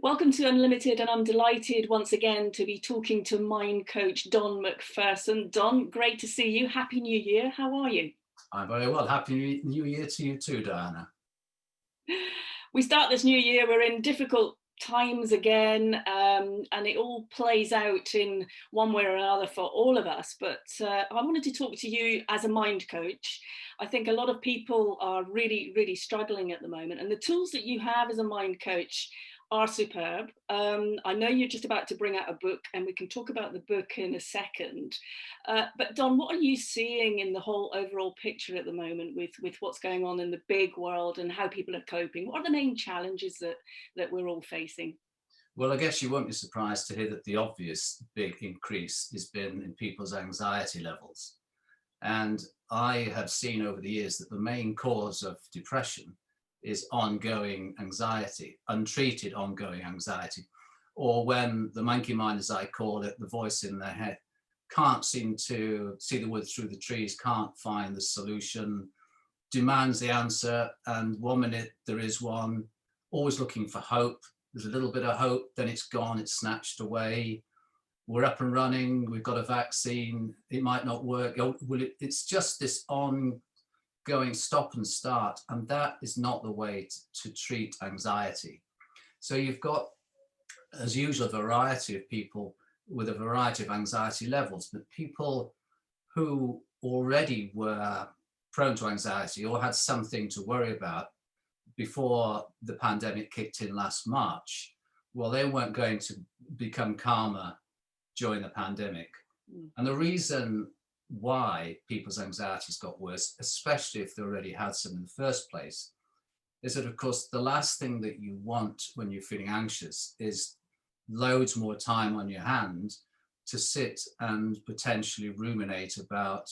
Welcome to Unlimited, and I'm delighted once again to be talking to mind coach Don Macpherson. Don, great to see you. Happy New Year. How are you? I'm very well. Happy New Year to you too, Diana. We start this new year, we're in difficult times again, and it all plays out in one way or another for all of us. But I wanted to talk to you as a mind coach. I think a lot of people are really struggling at the moment, and the tools that you have as a mind coach are superb. I know you're just about to bring out a book, and we can talk about the book in a second. But Don, what are you seeing in the whole overall picture at the moment with what's going on in the big world and how people are coping? What are the main challenges that we're all facing? Well, I guess you won't be surprised to hear that the obvious big increase has been in people's anxiety levels. And I have seen over the years that the main cause of depression is ongoing anxiety, untreated ongoing anxiety, or when the monkey mind, as I call it, the voice in their head, can't seem to see the wood through the trees, can't find the solution, demands the answer, and 1 minute there is one, always looking for hope. There's a little bit of hope, then it's gone, it's snatched away. We're up and running, we've got a vaccine, it might not work. It's just this ongoing stop and start, and that is not the way to treat anxiety. So you've got, as usual, a variety of people with a variety of anxiety levels, but people who already were prone to anxiety or had something to worry about before the pandemic kicked in last March, well, they weren't going to become calmer during the pandemic. And the reason why people's anxieties got worse, especially if they already had some in the first place, is that, of course, the last thing that you want when you're feeling anxious is loads more time on your hand to sit and potentially ruminate about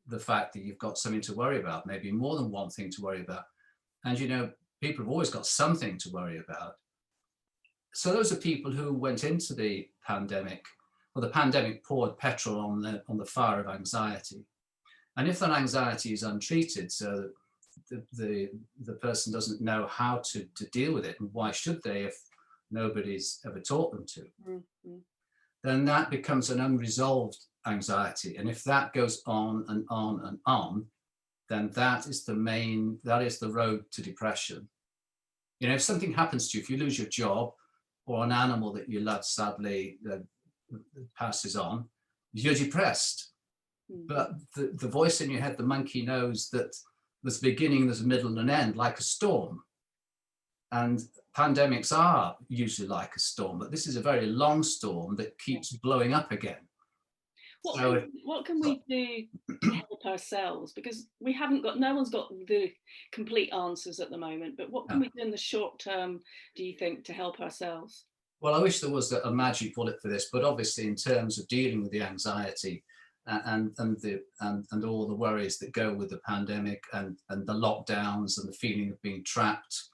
the fact that you've got something to worry about, maybe more than one thing to worry about. And, you know, people have always got something to worry about. So those are people who went into the pandemic, or the pandemic poured petrol on the fire of anxiety. And if that anxiety is untreated, so the person doesn't know how to deal with it, and why should they if nobody's ever taught them to, then that becomes an unresolved anxiety. And if that goes on and on and on, then that is the road to depression. You know, if something happens to you, if you lose your job, or an animal that you love sadly passes on, you're depressed. But the voice in your head, the monkey, knows that there's a beginning, there's a middle, and an end, like a storm. And pandemics are usually like a storm, but this is a very long storm that keeps blowing up again. What can we do to help ourselves? Because no one's got the complete answers at the moment, but what can we do in the short term, do you think, to help ourselves? Well, I wish there was a magic bullet for this, but obviously in terms of dealing with the anxiety and all the worries that go with the pandemic and the lockdowns and the feeling of being trapped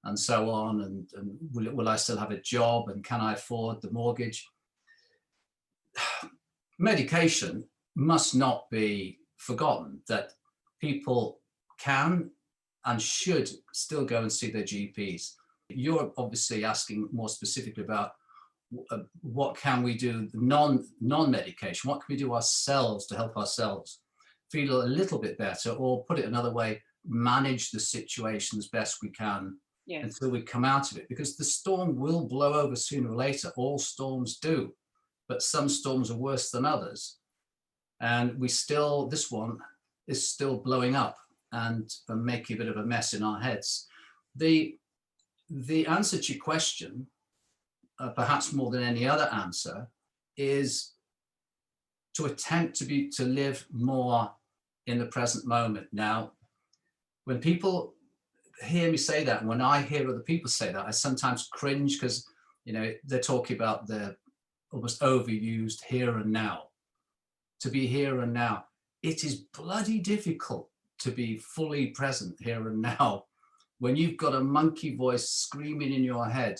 and so on, and will I still have a job, and can I afford the mortgage? Medication must not be forgotten, that people can and should still go and see their GPs. You're obviously asking more specifically about what can we do non-medication, what can we do ourselves to help ourselves feel a little bit better, or put it another way, manage the situation as best we can until we come out of it, because the storm will blow over sooner or later. All storms do, but some storms are worse than others. And this one is still blowing up and making a bit of a mess in our heads. The answer to your question, perhaps more than any other answer, is to attempt to live more in the present moment. Now, when people hear me say that, and when I hear other people say that, I sometimes cringe, because, you know, they're talking about the almost overused here and now. To be here and now, it is bloody difficult to be fully present here and now when you've got a monkey voice screaming in your head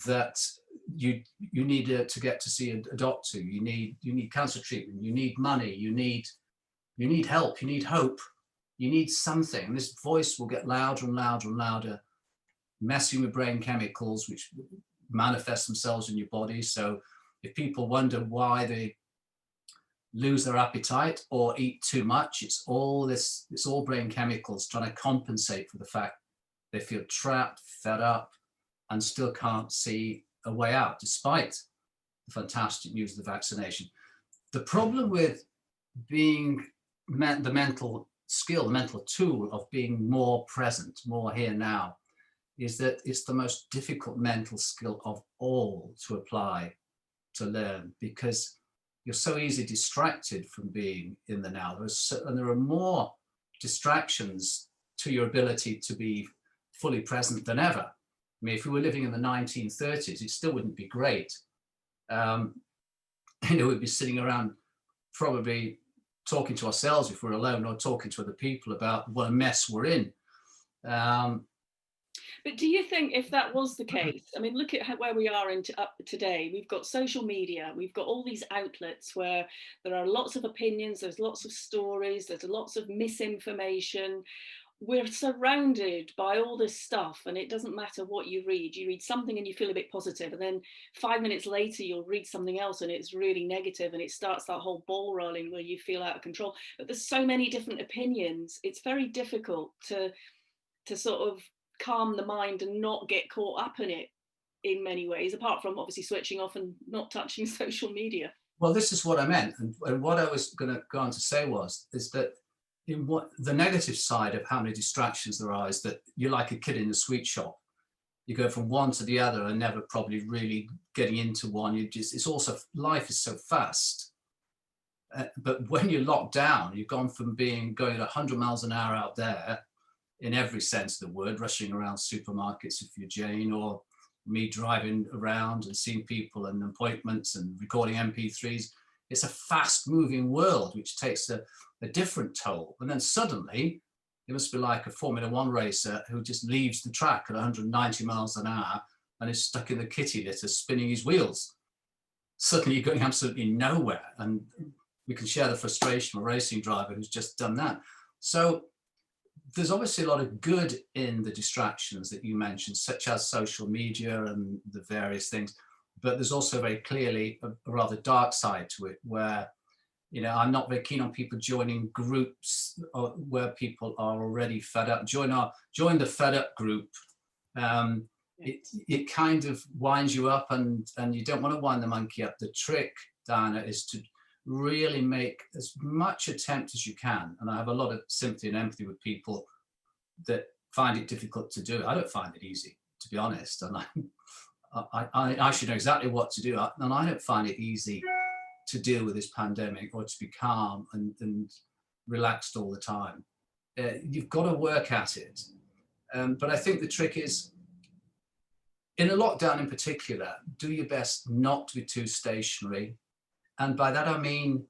that you need to get to see a doctor, you need cancer treatment, you need money, you need help, you need hope, you need something. This voice will get louder and louder and louder messing with brain chemicals which manifest themselves in your body. So if people wonder why they lose their appetite or eat too much, it's all brain chemicals trying to compensate for the fact they feel trapped, fed up, and still can't see a way out, despite the fantastic news of the vaccination. The problem with being the mental skill, the mental tool of being more present, more here now, is that it's the most difficult mental skill of all to apply, to learn, because you're so easily distracted from being in the now. And there are more distractions to your ability to be fully present than ever. I mean, if we were living in the 1930s, it still wouldn't be great. We'd be sitting around probably talking to ourselves if we're alone, or talking to other people about what a mess we're in. But do you think if that was the case, I mean, look at where we are up today. We've got social media, we've got all these outlets where there are lots of opinions, there's lots of stories, there's lots of misinformation. We're surrounded by all this stuff, and it doesn't matter what you read something and you feel a bit positive, and then 5 minutes later you'll read something else and it's really negative, and it starts that whole ball rolling where you feel out of control. But there's so many different opinions, it's very difficult to sort of calm the mind and not get caught up in it in many ways, apart from obviously switching off and not touching social media. Well, this is what I meant, and what I was going to go on to say is that in what the negative side of how many distractions there are is that you're like a kid in a sweet shop. You go from one to the other and never probably really getting into one. It's also, life is so fast. But when you're locked down, you've gone from going at 100 miles an hour out there, in every sense of the word, rushing around supermarkets if you're Jane, or me driving around and seeing people and appointments and recording MP3s. It's a fast moving world, which takes a different toll. And then suddenly, it must be like a Formula One racer who just leaves the track at 190 miles an hour and is stuck in the kitty litter spinning his wheels. Suddenly you're going absolutely nowhere. And we can share the frustration of a racing driver who's just done that. So there's obviously a lot of good in the distractions that you mentioned, such as social media and the various things. But there's also very clearly a rather dark side to it, where, I'm not very keen on people joining groups where people are already fed up. Join the fed up group. It kind of winds you up, and you don't want to wind the monkey up. The trick, Diana, is to really make as much attempt as you can. And I have a lot of sympathy and empathy with people that find it difficult to do. I don't find it easy, to be honest. And I should know exactly what to do. And I don't find it easy to deal with this pandemic, or to be calm and relaxed all the time. You've got to work at it. But I think the trick is, in a lockdown in particular, do your best not to be too stationary. And by that I mean,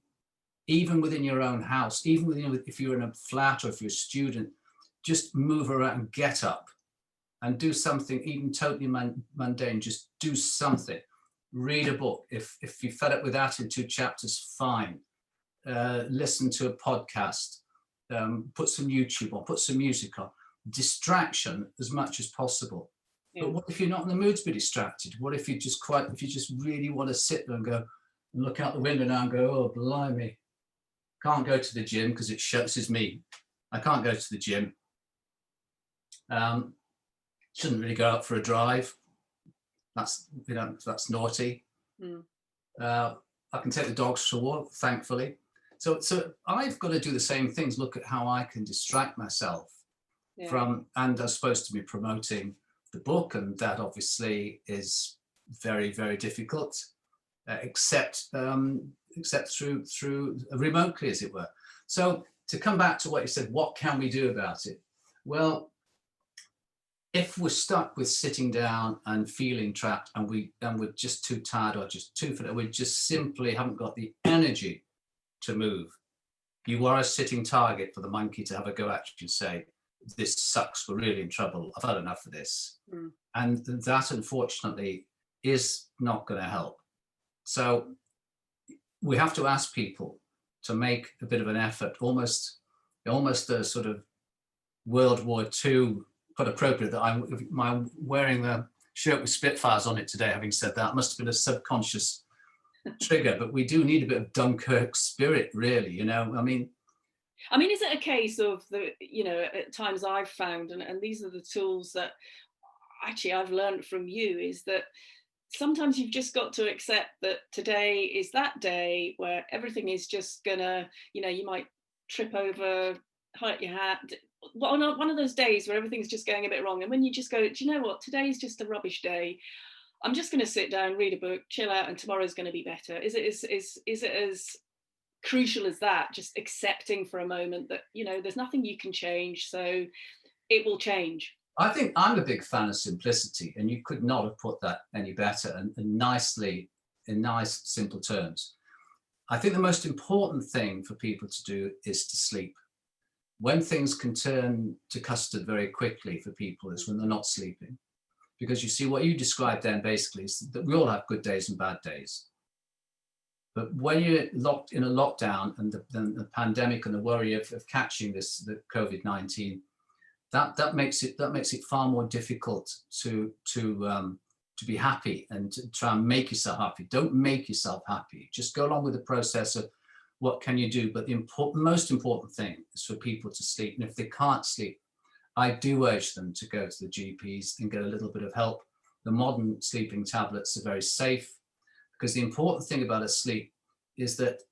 even within your own house, if you're in a flat or if you're a student, just move around, get up and do something, even totally mundane. Just do something. Read a book. If you're fed up with that in 2 chapters, fine. Listen to a podcast. Put some YouTube on, put some music on. Distraction as much as possible. Yeah. But what if you're not in the mood to be distracted? What if you just really want to sit there and go, and look out the window now and go, oh, blimey, can't go to the gym because it shuts as me. I can't go to the gym. Shouldn't really go out for a drive. That's naughty. I can take the dogs for a walk, thankfully. So I've got to do the same things. Look at how I can distract myself from, and I'm supposed to be promoting the book, and that obviously is very, very difficult. Except through remotely, as it were. So to come back to what you said, what can we do about it? Well, if we're stuck with sitting down and feeling trapped, and we're just too tired or just too fit, we just simply haven't got the energy to move, you are a sitting target for the monkey to have a go at you and say, this sucks, we're really in trouble, I've had enough of this. And that, unfortunately, is not going to help. So we have to ask people to make a bit of an effort, almost a sort of World War II quite appropriate that I'm wearing a shirt with Spitfires on it today. Having said that, must have been a subconscious trigger, but we do need a bit of Dunkirk spirit, really. Is it a case of at times I've found, and these are the tools that actually I've learned from you, is that sometimes you've just got to accept that today is that day where everything is just gonna, you might trip over, hurt your hat. One of those days where everything's just going a bit wrong. And when you just go, do you know what? Today's just a rubbish day. I'm just going to sit down, read a book, chill out, and tomorrow's going to be better. Is it as crucial as that? Just accepting for a moment that, there's nothing you can change, so it will change. I think I'm a big fan of simplicity, and you could not have put that any better and nicely, in nice, simple terms. I think the most important thing for people to do is to sleep. When things can turn to custard very quickly for people is when they're not sleeping. Because you see, what you described then basically is that we all have good days and bad days. But when you're locked in a lockdown and the pandemic and the worry of catching the COVID-19, that makes it far more difficult to be happy and to try and make yourself happy. Don't make yourself happy. Just go along with the process of what can you do. But the most important thing is for people to sleep. And if they can't sleep, I do urge them to go to the GPs and get a little bit of help. The modern sleeping tablets are very safe, because the important thing about a sleep is that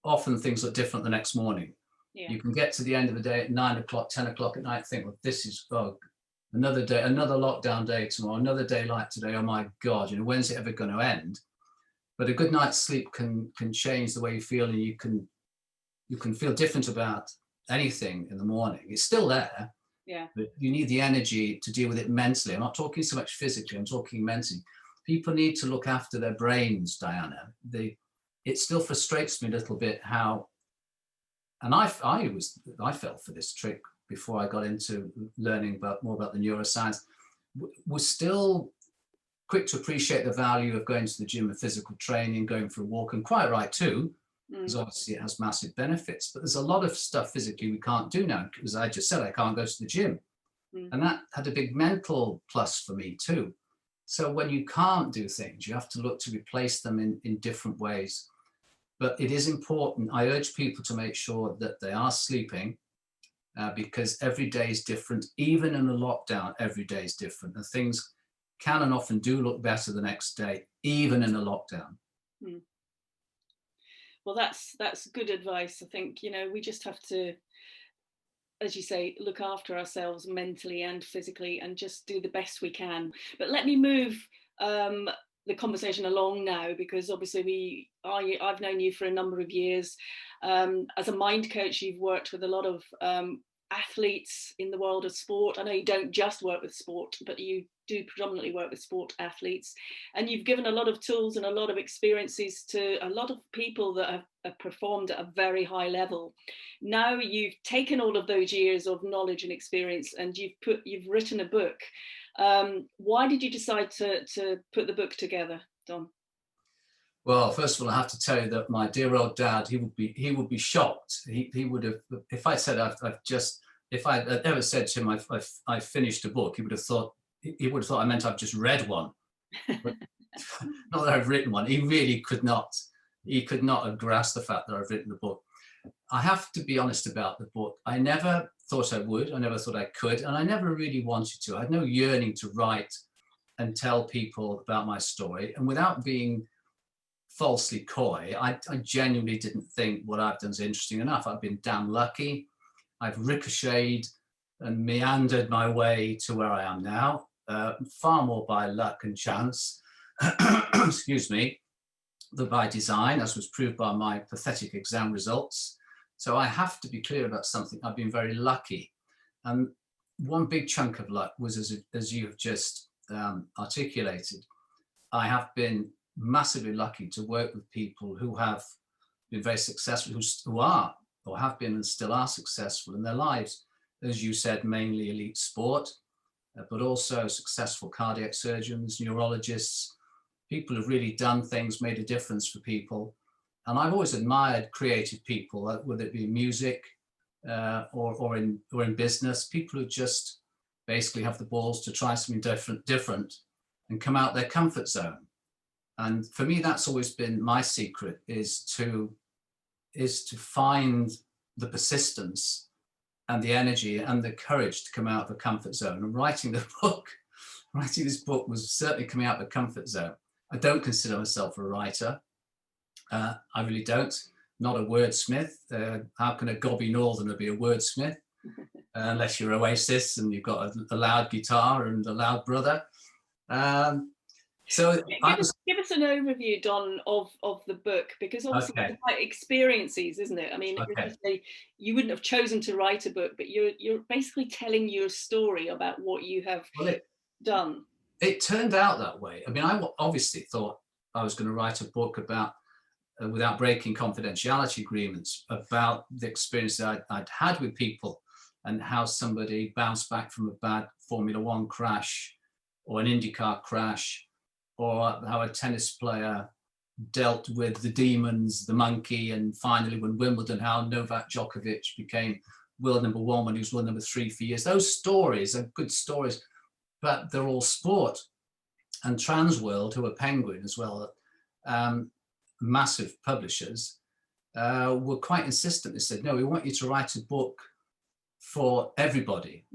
often things look different the next morning. Yeah. You can get to the end of the day at 9 o'clock, 10 o'clock at night, think, well, this is another day, another lockdown day tomorrow, another day like today. Oh my God, when's it ever going to end? But a good night's sleep can change the way you feel, and you can feel different about anything in the morning. It's still there, yeah, but you need the energy to deal with it mentally. I'm not talking so much physically, I'm talking mentally. People need to look after their brains, Diana. It still frustrates me a little bit how, and I fell for this trick before I got into learning more about the neuroscience. We're still quick to appreciate the value of going to the gym and physical training, going for a walk, and quite right too, because obviously it has massive benefits. But there's a lot of stuff physically we can't do now, because I just said I can't go to the gym. And that had a big mental plus for me too. So when you can't do things, you have to look to replace them in different ways. But it is important. I urge people to make sure that they are sleeping, because every day is different. Even in a lockdown, every day is different. And things can and often do look better the next day, even in a lockdown. Well, that's good advice. I think, we just have to, as you say, look after ourselves mentally and physically and just do the best we can. But let me move the conversation along now, because obviously I've known you for a number of years. As a mind coach, you've worked with a lot of athletes in the world of sport. I know you don't just work with sport, but you do predominantly work with sport athletes, and you've given a lot of tools and a lot of experiences to a lot of people that have performed at a very high level. Now you've taken all of those years of knowledge and experience and you've written a book. Why did you decide to put the book together, Don? Well, first of all, I have to tell you that my dear old dad, he would be shocked. He would have, if I said if I had ever said to him I finished a book, he would have thought I meant I've just read one. But not that I've written one. He really could not. He could not have grasped the fact that I've written the book. I have to be honest about the book. I never thought I would. I never thought I could, and I never really wanted to. I had no yearning to write and tell people about my story, and without being falsely coy, I genuinely didn't think what I've done is interesting enough. I've been damn lucky. I've ricocheted and meandered my way to where I am now, far more by luck and chance, excuse me, than by design, as was proved by my pathetic exam results. So I have to be clear about something. I've been very lucky. And one big chunk of luck was, as you have just articulated, I have been massively lucky to work with people who have been very successful, who are or have been and still are successful in their lives. As you said, mainly elite sport, but also successful cardiac surgeons, neurologists, people who've really done things, made a difference for people. And I've always admired creative people, whether it be in music or in business, people who just basically have the balls to try something different and come out their comfort zone. And for me, that's always been my secret, is to find the persistence and the energy and the courage to come out of a comfort zone. And writing this book was certainly coming out of a comfort zone. I don't consider myself a writer. I really don't. Not a wordsmith. How can a gobby northerner be a wordsmith? Unless you're Oasis and you've got a loud guitar and a loud brother. So give us an overview, Don, of the book, because obviously it's quite experiences, isn't it? I mean, you wouldn't have chosen to write a book, but you're basically telling your story about what you have done. It turned out that way. I mean, I obviously thought I was going to write a book about, without breaking confidentiality agreements, about the experience that I'd had with people and how somebody bounced back from a bad Formula One crash or an IndyCar crash, or how a tennis player dealt with the demons, the monkey, and finally when Wimbledon, how Novak Djokovic became world number one when he was world number 3 for years. Those stories are good stories, but they're all sport. And Transworld, who are Penguin as well, massive publishers, were quite insistent. They said, no, we want you to write a book for everybody.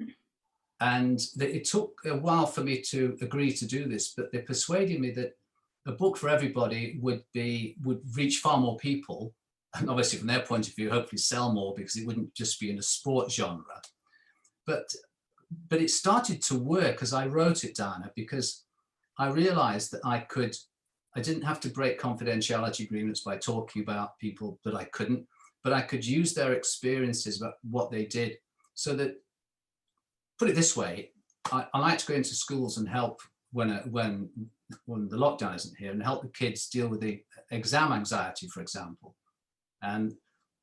And it took a while for me to agree to do this, but they persuaded me that a book for everybody would reach far more people, and obviously from their point of view, hopefully sell more, because it wouldn't just be in a sport genre. But it started to work as I wrote it, Diana, because I realized that I didn't have to break confidentiality agreements by talking about people that I couldn't, but I could use their experiences about what they did. So that, put it this way, I like to go into schools and help when the lockdown isn't here, and help the kids deal with the exam anxiety, for example. And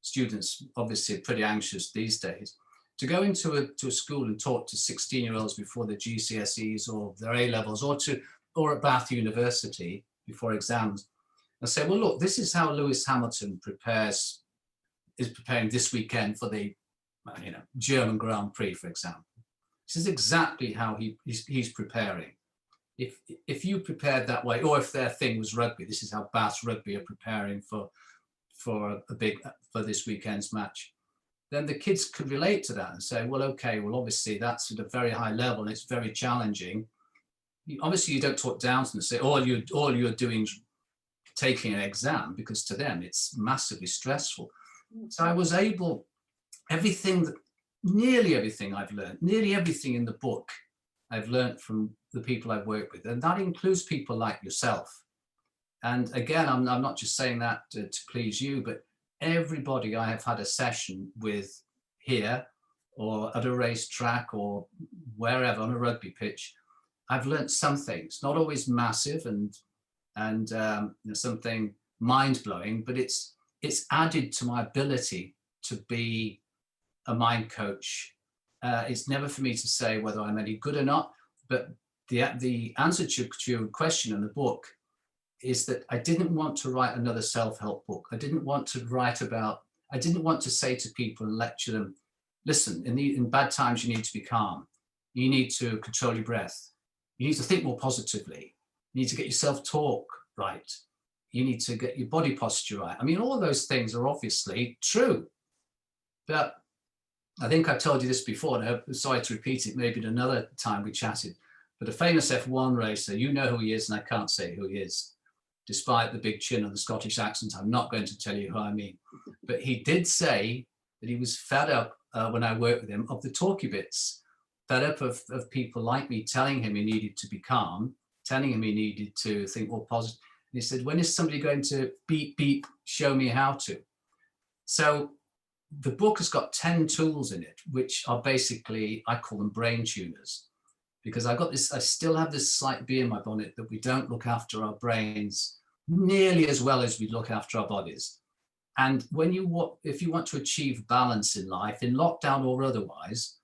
students obviously are pretty anxious these days. To go into a school and talk to 16-year-olds before their GCSEs or their A-levels, or at Bath University before exams, and say, well, look, this is how Lewis Hamilton is preparing this weekend for the German Grand Prix, for example. This is exactly how he's preparing. If you prepared that way, or if their thing was rugby, this is how Bath Rugby are preparing for this weekend's match. Then the kids could relate to that and say, well, okay, well, obviously that's at a very high level and it's very challenging. Obviously, you don't talk down to them and say, all you're doing is taking an exam, because to them it's massively stressful. So I was able, nearly everything I've learned, nearly everything in the book I've learned from the people I've worked with, and that includes people like yourself. And again, I'm not just saying that to please you, but everybody I have had a session with here or at a racetrack or wherever on a rugby pitch, I've learned something. It's not always massive and something mind-blowing, but it's added to my ability to be a mind coach. It's never for me to say whether I'm any good or not, but the answer to your question in the book is that I didn't want to write another self-help book. I didn't want to say to people and lecture them, listen, in bad times, you need to be calm. You need to control your breath. You need to think more positively. You need to get your self-talk right. You need to get your body posture right. I mean, all of those things are obviously true. But I think I've told you this before, and I'm sorry to repeat it, maybe at another time we chatted, but a famous F1 racer, you know who he is, and I can't say who he is. Despite the big chin and the Scottish accent, I'm not going to tell you who I mean. But he did say that he was fed up when I worked with him of the talky bits, fed up of people like me telling him he needed to be calm, telling him he needed to think more positive. And he said, when is somebody going to beep, beep, show me how to? So the book has got 10 tools in it, which are basically, I call them brain tuners, because I still have this slight bee in my bonnet that we don't look after our brains nearly as well as we look after our bodies. And if you want to achieve balance in life, in lockdown or otherwise,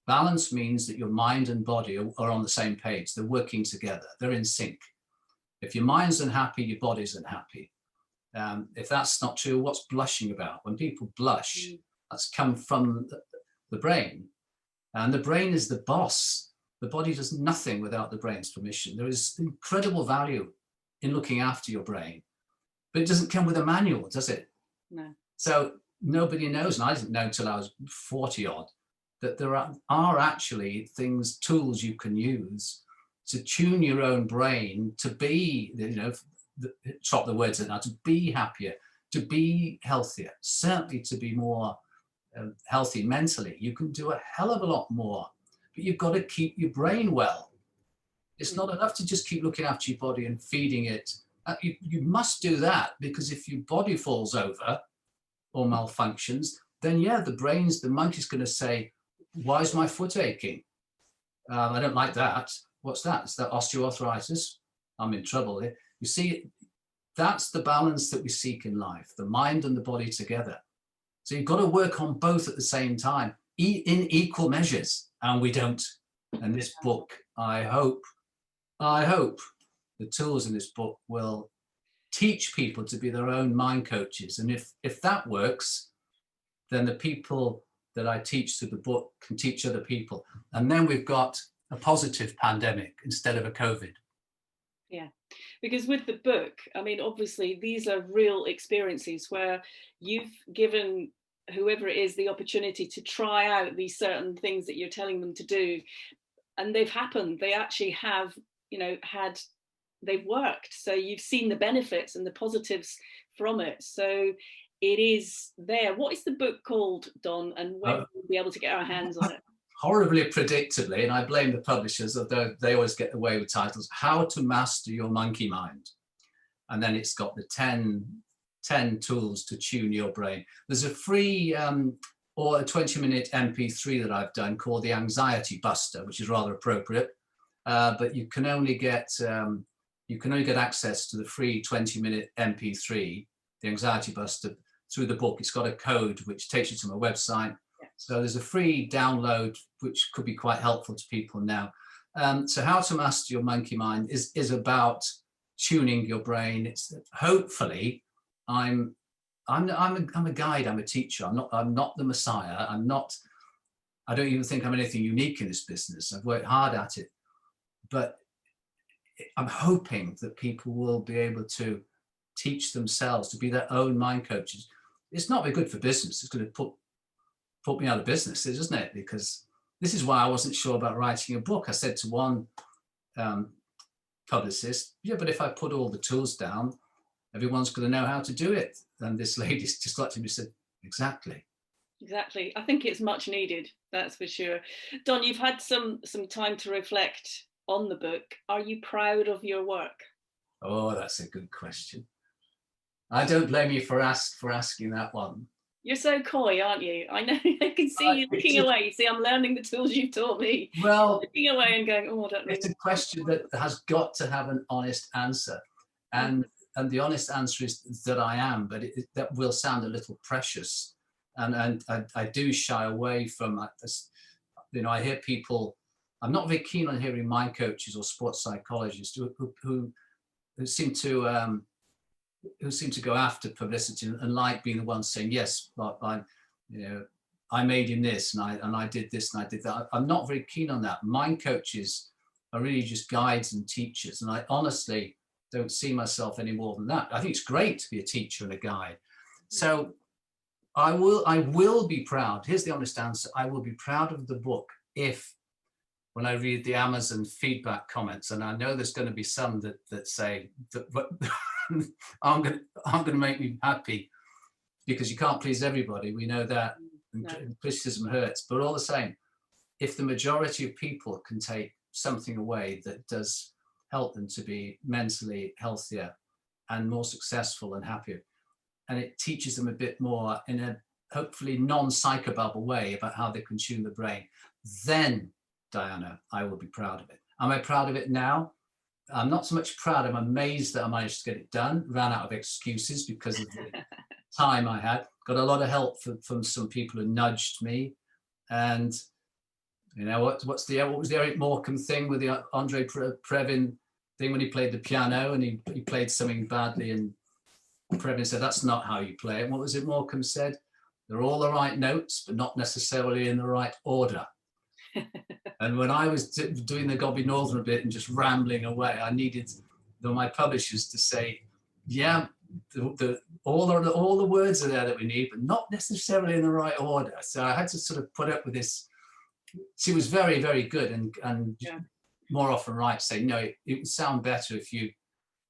balance means that your mind and body are on the same page. They're working together. They're in sync. If your mind's unhappy, your body's unhappy. If that's not true, what's blushing about? When people blush, that's come from the brain. And the brain is the boss. The body does nothing without the brain's permission. There is incredible value in looking after your brain, but it doesn't come with a manual, does it? No. So nobody knows, and I didn't know until I was 40 odd, that there are actually things, tools you can use to tune your own brain to be, chop the words out now, to be happier, to be healthier, certainly to be more healthy mentally. You can do a hell of a lot more, but you've got to keep your brain well. It's not enough to just keep looking after your body and feeding it. You must do that, because if your body falls over or malfunctions, then yeah, the monkey's going to say, why is my foot aching? I don't like that. What's that? Is that osteoarthritis? I'm in trouble here. You see, that's the balance that we seek in life, the mind and the body together. So you've got to work on both at the same time, in equal measures, and we don't. And this book, I hope the tools in this book will teach people to be their own mind coaches. And if that works, then the people that I teach through the book can teach other people. And then we've got a positive pandemic instead of a COVID. Yeah, because with the book, I mean, obviously these are real experiences where you've given whoever it is the opportunity to try out these certain things that you're telling them to do, and they've happened. They actually have, they've worked. So you've seen the benefits and the positives from it. So it is there. What is the book called, Don, and when will we be able to get our hands on it? Horribly predictably, and I blame the publishers, although they always get away with titles, How to Master Your Monkey Mind. And then it's got the 10 tools to tune your brain. There's a free or a 20-minute MP3 that I've done called the Anxiety Buster, which is rather appropriate. But you can only get access to the free 20-minute MP3, the Anxiety Buster, through the book. It's got a code which takes you to my website. So there's a free download which could be quite helpful to people now. So How to Master Your Monkey Mind is about tuning your brain. It's hopefully I'm a guide. I'm a teacher. I'm not the Messiah. I don't even think I'm anything unique in this business. I've worked hard at it, but I'm hoping that people will be able to teach themselves to be their own mind coaches. It's not very good for business. It's going to put me out of business, isn't it? Because this is why I wasn't sure about writing a book. I said to one publicist, yeah, but if I put all the tools down, everyone's going to know how to do it. And this lady just looked at me and said, exactly. I think it's much needed, that's for sure. Don, you've had some time to reflect on the book. Are you proud of your work? Oh, that's a good question. I don't blame you for asking that one. You're so coy, aren't you? I know. I can see you looking away. You see, I'm learning the tools you've taught me. Well, looking away and going, oh, I don't know. It's a question that has got to have an honest answer. And the honest answer is that I am, but that will sound a little precious. And I do shy away from this. I hear people, I'm not very keen on hearing mind coaches or sports psychologists who seem to go after publicity and like being the ones saying, yes, I made him this and I did this and I did that. I'm not very keen on that. Mind coaches are really just guides and teachers. And I honestly don't see myself any more than that. I think it's great to be a teacher and a guide. So I will be proud. Here's the honest answer. I will be proud of the book if, when I read the Amazon feedback comments, and I know there's going to be some that say that I'm going to make me happy, because you can't please everybody. We know that. No. Criticism hurts, but all the same, if the majority of people can take something away that does help them to be mentally healthier and more successful and happier, and it teaches them a bit more in a hopefully non-psychobabble way about how they can tune the brain, then, Diana, I will be proud of it. Am I proud of it now? I'm not so much proud. I'm amazed that I managed to get it done. Ran out of excuses because of the time I had. Got a lot of help from some people who nudged me. And what was the Eric Morecambe thing with the Andre Previn thing when he played the piano and he played something badly and Previn said, that's not how you play it. And what was it Morecambe said? They're all the right notes, but not necessarily in the right order. And when I was doing the Gobby Northern a bit and just rambling away, I needed my publishers to say, yeah, all the words are there that we need, but not necessarily in the right order. So I had to sort of put up with this. She was very, very good, and Yeah. more often right, say, no, it would sound better if you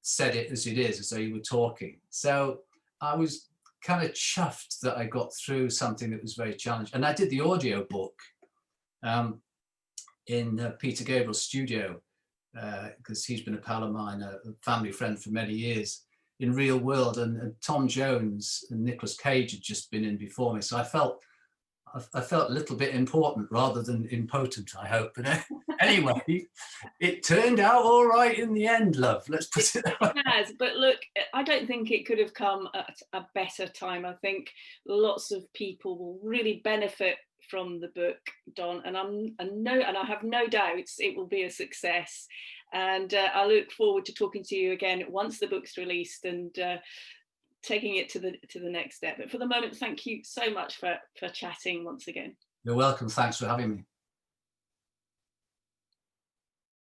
said it as it is, as though you were talking. So I was kind of chuffed that I got through something that was very challenging. And I did the audio book in Peter Gabriel's studio, because he's been a pal of mine, a family friend for many years, in Real World, and Tom Jones and Nicolas Cage had just been in before me. So I felt a little bit important rather than impotent, I hope. But anyway, it turned out all right in the end, love. Let's put it that way. It has, but look, I don't think it could have come at a better time. I think lots of people will really benefit from the book, Don, and I have no doubts it will be a success. And I look forward to talking to you again once the book's released and taking it to the next step. But for the moment, thank you so much for chatting once again. You're welcome. Thanks for having me.